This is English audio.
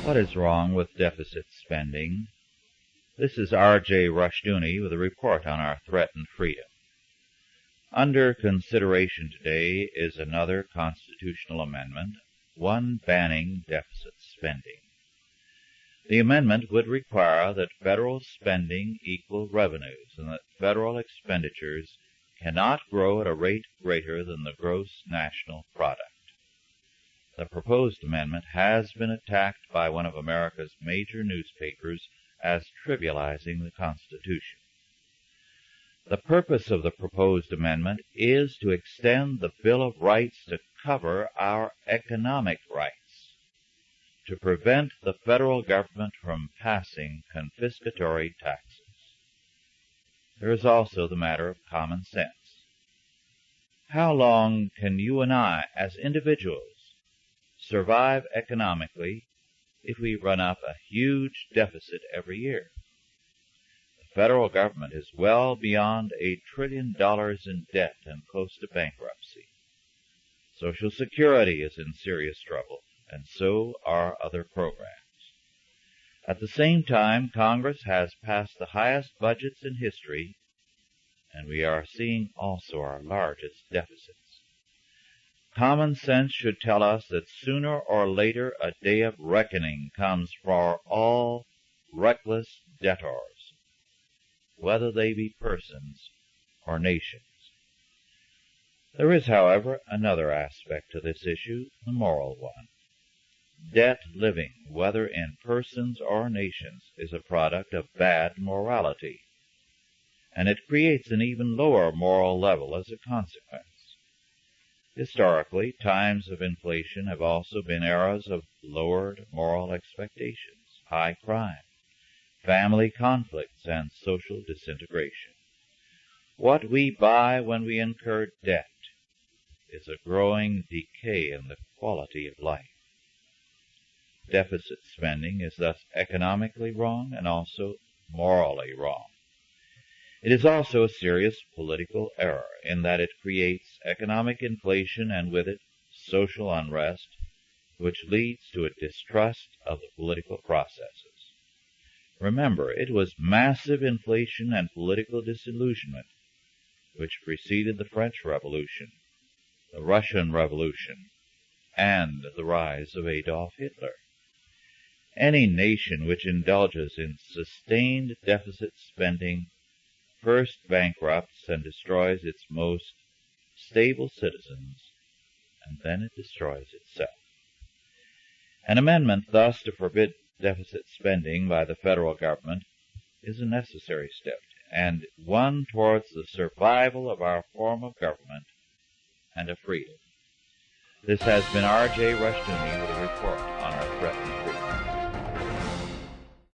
What is wrong with deficit spending? This is R.J. Rushdoony with a report on our threatened freedom. Under consideration today is another constitutional amendment, one banning deficit spending. The amendment would require that federal spending equal revenues and that federal expenditures cannot grow at a rate greater than the gross national product. The proposed amendment has been attacked by one of America's major newspapers as trivializing the Constitution. The purpose of the proposed amendment is to extend the Bill of Rights to cover our economic rights, to prevent the federal government from passing confiscatory taxes. There is also the matter of common sense. How long can you and I, as individuals, survive economically if we run up a huge deficit every year? The federal government is well beyond $1 trillion in debt and close to bankruptcy. Social Security is in serious trouble, and so are other programs. At the same time, Congress has passed the highest budgets in history, and we are seeing also our largest deficits. Common sense should tell us that sooner or later a day of reckoning comes for all reckless debtors, whether they be persons or nations. There is, however, another aspect to this issue, the moral one. Debt living, whether in persons or nations, is a product of bad morality, and it creates an even lower moral level as a consequence. Historically, times of inflation have also been eras of lowered moral expectations, high crime, family conflicts, and social disintegration. What we buy when we incur debt is a growing decay in the quality of life. Deficit spending is thus economically wrong and also morally wrong. It is also a serious political error in that it creates economic inflation and with it social unrest, which leads to a distrust of the political processes. Remember, it was massive inflation and political disillusionment which preceded the French Revolution, the Russian Revolution, and the rise of Adolf Hitler. Any nation which indulges in sustained deficit spending first bankrupts and destroys its most stable citizens, and then it destroys itself. An amendment thus to forbid deficit spending by the federal government is a necessary step, and one towards the survival of our form of government and of freedom. This has been R.J. Rushdoony with a report on our threatened freedom.